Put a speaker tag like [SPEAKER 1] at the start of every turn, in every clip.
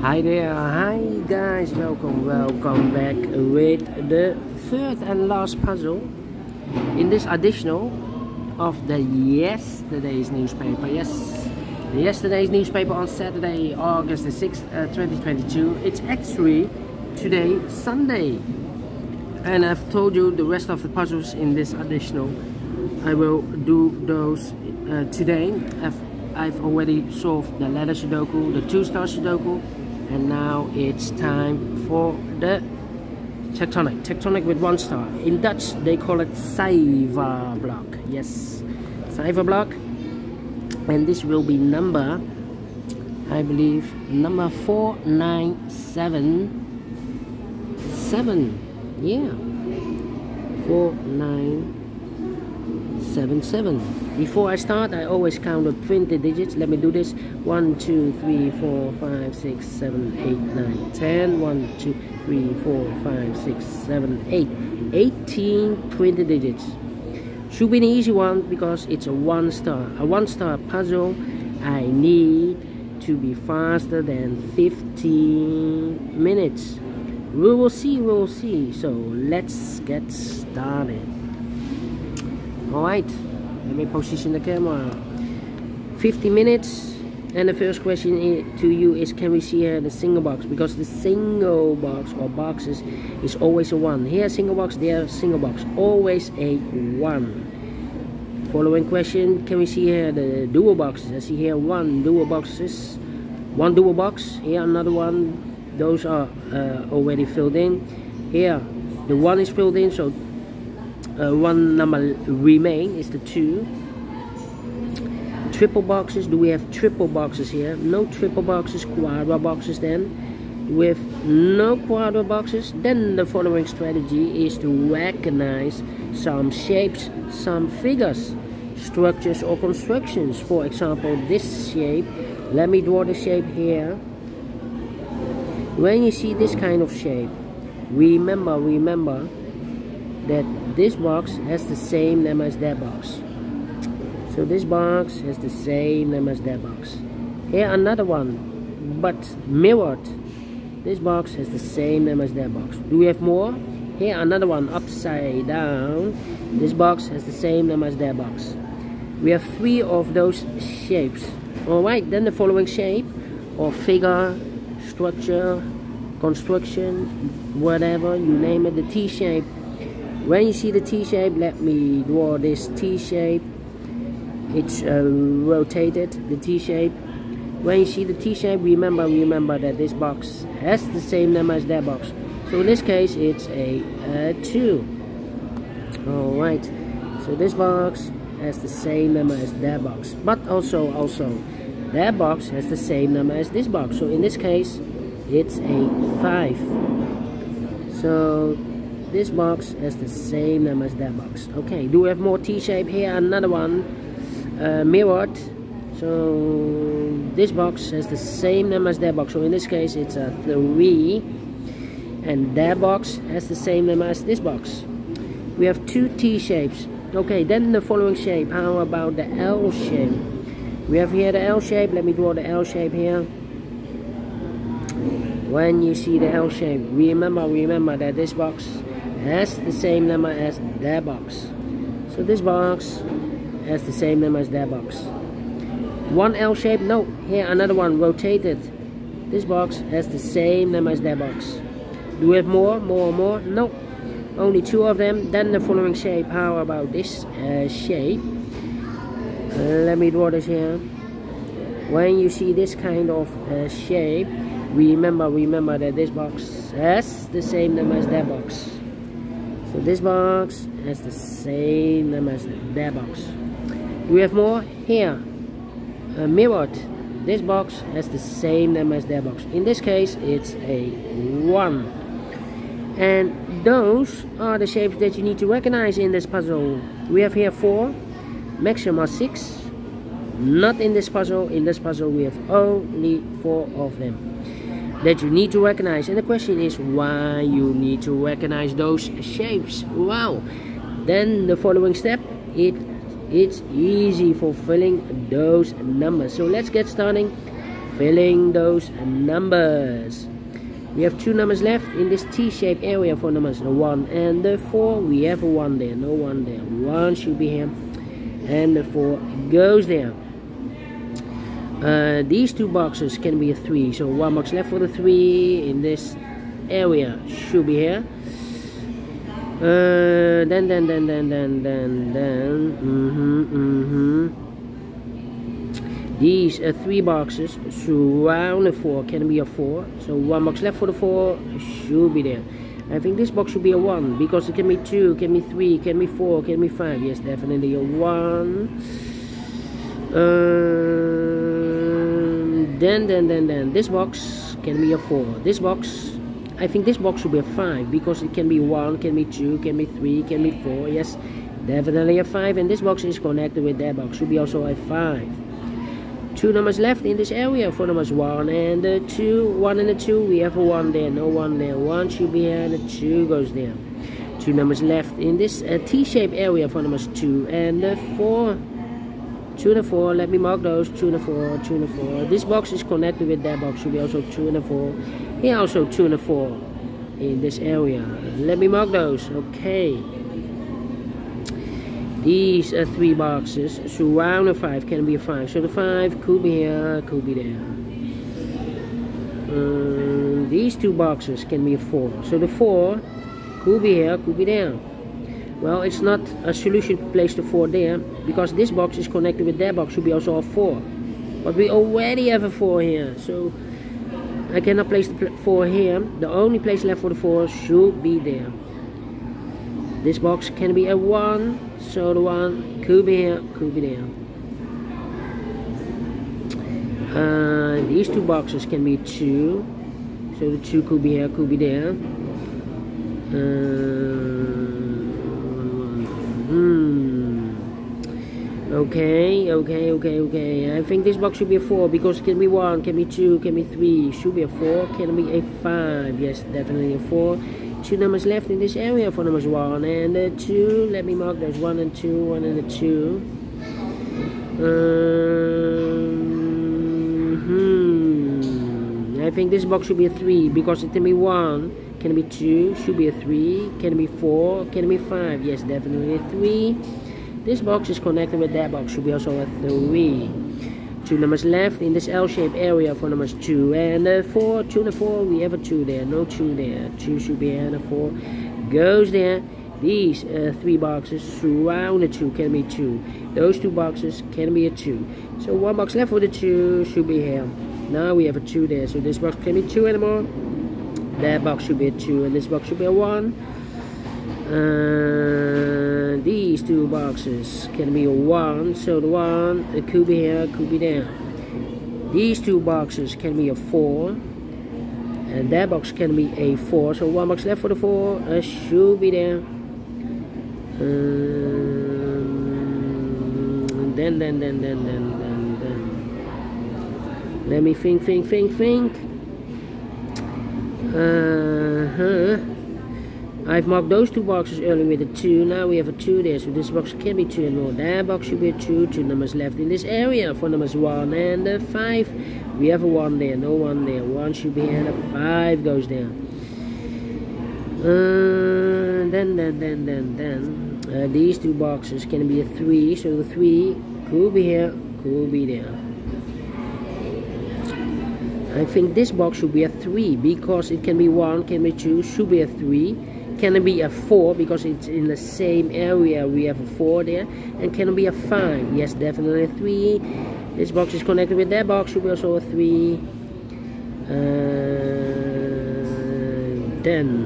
[SPEAKER 1] Hi there, hi guys, welcome back with the third and last puzzle in this additional of the yesterday's newspaper. Yes, yesterday's newspaper on Saturday, August the 6th, 2022. It's actually today, Sunday, and I've told you the rest of the puzzles in this additional. I will do those today. I've already solved the letter Sudoku, the 2-star Sudoku, and now it's time for the Tectonic with 1 star. In Dutch they call it cijferblok. Yes, cijferblok, and this will be number, I believe, number 4977. Yeah, 4977. Before I start, I always count the 20 digits. Let me do this. 1, 2, 3, 4, 5, 6, 7, 8, 9, 10. 1, 2, 3, 4, 5, 6, 7, 8. 18, 20 digits. Should be an easy one because it's a 1 star. A 1 star puzzle, I need to be faster than 15 minutes. We will see. So let's get started. Alright, let me position the camera. 50 minutes, and the first question to you is, can we see here the single box? Because the single box or boxes is always a 1. Here single box, there single box, always a 1. Following question, can we see here the dual boxes? I see here 1 dual boxes, 1 dual box, here another one. Those are already filled in. Here the 1 is filled in, so 1 number remain is the 2. Triple boxes, do we have triple boxes here? No triple boxes. Quadra boxes then. With no quadra boxes, then the following strategy is to recognize some shapes, some figures, structures or constructions. For example, this shape, let me draw the shape here. When you see this kind of shape, remember that this box has the same name as that box. So this box has the same name as that box. Here another one, but mirrored. This box has the same name as that box. Do we have more? Here another one upside down. This box has the same name as that box. We have 3 of those shapes. Alright, then the following shape or figure, structure, construction, whatever you name it, the T shape. When you see the T shape, let me draw this T shape. It's rotated, the T shape. When you see the T shape, remember that this box has the same name as that box. So in this case, it's a 2. Alright, so this box has the same name as that box. But also, that box has the same name as this box. So in this case, it's a 5. So this box has the same name as that box. Okay, do we have more T-shape here? Another one, mirrored. So this box has the same name as that box. So in this case, it's a 3. And that box has the same name as this box. We have 2 T-shapes. Okay, then the following shape. How about the L shape? We have here the L shape. Let me draw the L shape here. When you see the L shape, remember that this box has the same number as that box. So this box has the same number as that box. 1 L shape, no. Here another one rotated. This box has the same number as that box. Do we have more? No. Only 2 of them. Then the following shape. How about this shape? Let me draw this here. When you see this kind of shape, remember that this box has the same name as that box. So this box has the same name as that box. Do we have more? Here, mirrored. This box has the same name as that box. In this case, it's a 1. And those are the shapes that you need to recognize in this puzzle. We have here 4, maximum 6. Not in this puzzle. In this puzzle, we have only 4 of them that you need to recognize. And the question is why you need to recognize those shapes. Wow. Then the following step, it's easy fulfilling those numbers. So let's get starting. filling those numbers. We have 2 numbers left in this T-shaped area for numbers 1 and 4. We have a 1 there, no 1 there. 1 should be here, and the 4 goes there. These 2 boxes can be a 3, so 1 box left for the 3 in this area should be here. These 3 boxes surround the 4 can be a 4, so 1 box left for the 4 should be there. I think this box should be a 1 because it can be 2, can be 3, can be 4, can be 5. Yes, definitely a 1. Then this box can be a 4. This box, I think this box should be a 5 because it can be 1, can be 2, can be 3, can be 4. Yes, definitely a 5, and this box is connected with that box, should be also a 5. 2 numbers left in this area for numbers 1 and 2. 1 and 2, we have a 1 there, no 1 there. 1 should be here and the 2 goes there. 2 numbers left in this T-shaped area for numbers 2 and 4. 2 and 4, let me mark those. 2 and 4, 2 and 4. This box is connected with that box, should be also 2 and 4. Here also 2 and 4 in this area. Let me mark those. Okay. These 3 boxes surround a 5, can be a 5. So the 5 could be here, could be there. These 2 boxes can be a 4. So the 4 could be here, could be there. Well, it's not a solution to place the 4 there because this box is connected with that box, should be also a 4. But we already have a 4 here, so I cannot place the 4 here. The only place left for the 4 should be there. This box can be a 1, so the 1 could be here, could be there. These 2 boxes can be 2, so the 2 could be here, could be there. Okay. I think this box should be a 4 because it can be 1, can be 2, can be 3, should be a 4, can be a 5. Yes, definitely a 4. 2 numbers left in this area for numbers 1 and 2. Let me mark those 1 and 2, 1 and 2. I think this box should be a 3 because it can be 1, can be 2, should be a 3, can be 4, can be 5. Yes, definitely a 3. This box is connected with that box, should be also a 3. 2 numbers left in this L-shaped area for numbers 2 and 4. 2 and 4, we have a 2 there, no 2 there. 2 should be here and a 4 goes there. These 3 boxes surround the 2, can be 2. Those 2 boxes can be a 2. So 1 box left for the 2 should be here. Now we have a 2 there, so this box can be 2 anymore. That box should be a 2 and this box should be a 1. These 2 boxes can be a 1, so the 1 it could be here, could be there. These 2 boxes can be a 4 and that box can be a 4, so 1 box left for the 4 should be there. Then let me think. I've marked those 2 boxes earlier with a 2. Now we have a 2 there, so this box can be 2 and more. That box should be a 2. 2 numbers left in this area for numbers 1 and 5. We have a 1 there, no 1 there. 1 should be here and a 5 goes there. These 2 boxes can be a 3, so the 3 could be here, could be there. I think this box should be a 3 because it can be 1, can be 2, should be a 3. Can it be a 4 because it's in the same area, we have a 4 there. And can it be a 5? Yes, definitely a 3. This box is connected with that box, should be also a 3. Then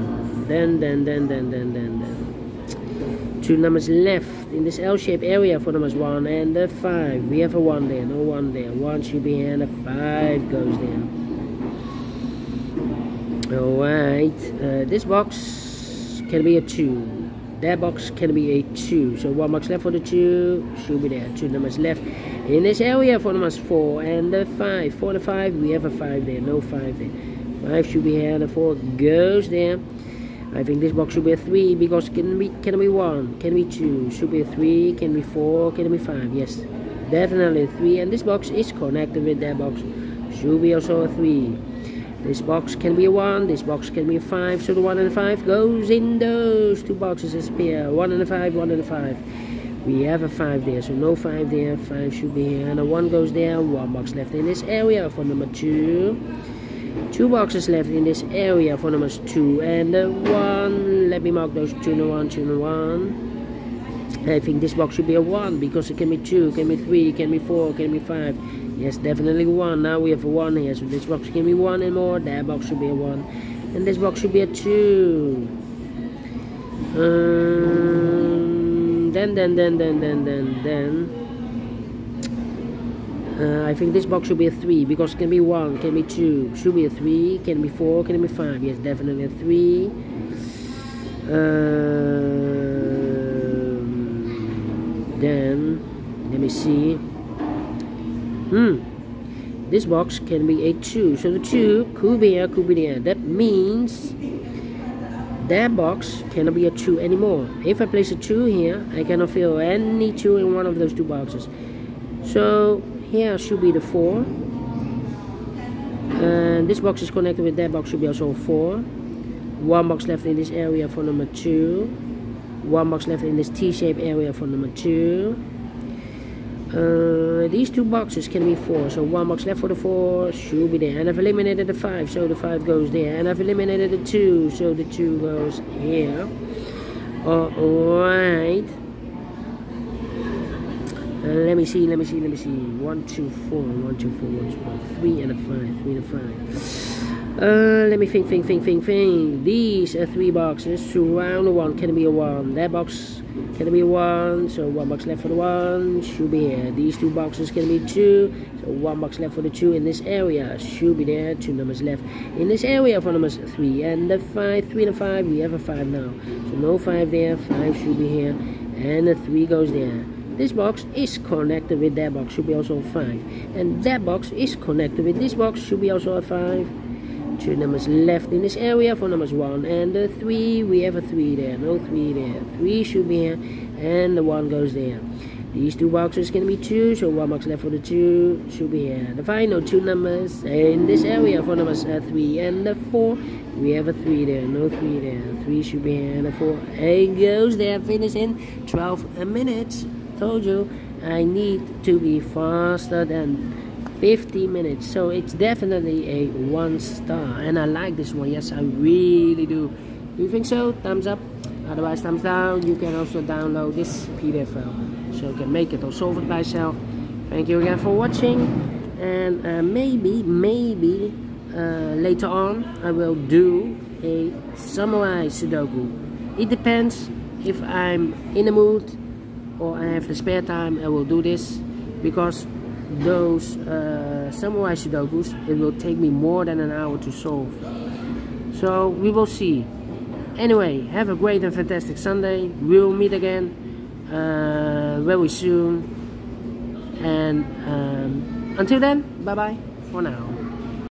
[SPEAKER 1] 2 numbers left in this L-shaped area for numbers 1 and 5. We have a 1 there, no 1 there. 1 should be here and a 5 goes there. Alright, this box can be a 2. That box can be a 2. So 1 box left for the 2 should be there. 2 numbers left in this area for numbers 4 and 5. 4 and 5, we have a 5 there, no 5 there. 5 should be here and a 4 goes there. I think this box should be a 3 because can be 1, can be 2, should be a 3, can be 4, can be 5. Yes, definitely a 3. And this box is connected with that box, should be also a 3. This box can be a 1, this box can be a 5, so the 1 and the 5 goes in those 2 boxes as pair. 1 and a 5, 1 and a 5. We have a 5 there, so no 5 there, 5 should be here, and a 1 goes there. 1 box left in this area for number 2. 2 boxes left in this area for numbers 2 and 1. Let me mark those 2 and 1, 2 and 1. I think this box should be a 1 because it can be 2, can be 3, can be 4, can be 5. Yes, definitely 1. Now we have a 1 here, so this box can be 1 and more. That box should be a 1, and this box should be a 2. I think this box should be a 3 because it can be 1, can be 2, should be a 3, can be 4, can be 5. Yes, definitely a 3. Then let me see. This box can be a 2, so the 2 could be here, could be there. That means that box cannot be a 2 anymore. If I place a 2 here, I cannot fill any 2 in one of those 2 boxes. So here should be the 4. And this box is connected with that box, should be also a 4. 1 box left in this area for number 2. 1 box left in this T-shaped area for number 2. These 2 boxes can be 4, so 1 box left for the 4 should be there. And I've eliminated the 5, so the 5 goes there. And I've eliminated the 2, so the 2 goes here. Alright. Let me see. 1, 2, 4, 1, 2, 4, 1, 2, 4, 3 and a 5, 3 and a 5. Let me think. These are 3 boxes. Surround the 1 can be a 1. That box can be a 1, so 1 box left for the 1 should be here. These 2 boxes can be 2, so 1 box left for the 2 in this area should be there. 2 numbers left in this area for numbers 3 and the 5. 3 and a 5, we have a 5 now, so no 5 there. 5 should be here, and the 3 goes there. This box is connected with that box, should be also a 5, and that box is connected with this box, should be also a 5. 2 numbers left in this area for numbers 1 and the 3. We have a 3 there, no 3 there. 3 should be here, and the 1 goes there. These 2 boxes can be 2, so 1 box left for the 2 should be here. The final 2 numbers in this area for numbers 3 and the 4. We have a 3 there, no 3 there. 3 should be here, and the 4 goes there. Finish in 12 minutes. Told you I need to be faster than 50 minutes, so it's definitely a 1 star, and I like this one. Yes, I really do. Do you think so? Thumbs up, otherwise thumbs down. You can also download this PDF file so you can make it or solve it by yourself. Thank you again for watching, and maybe later on I will do a summarized Sudoku. It depends if I'm in the mood or I have the spare time. I will do this because those samurai Sudokus, it will take me more than an hour to solve, so we will see. Anyway, have a great and fantastic Sunday. We'll meet again very soon, and until then, bye bye for now.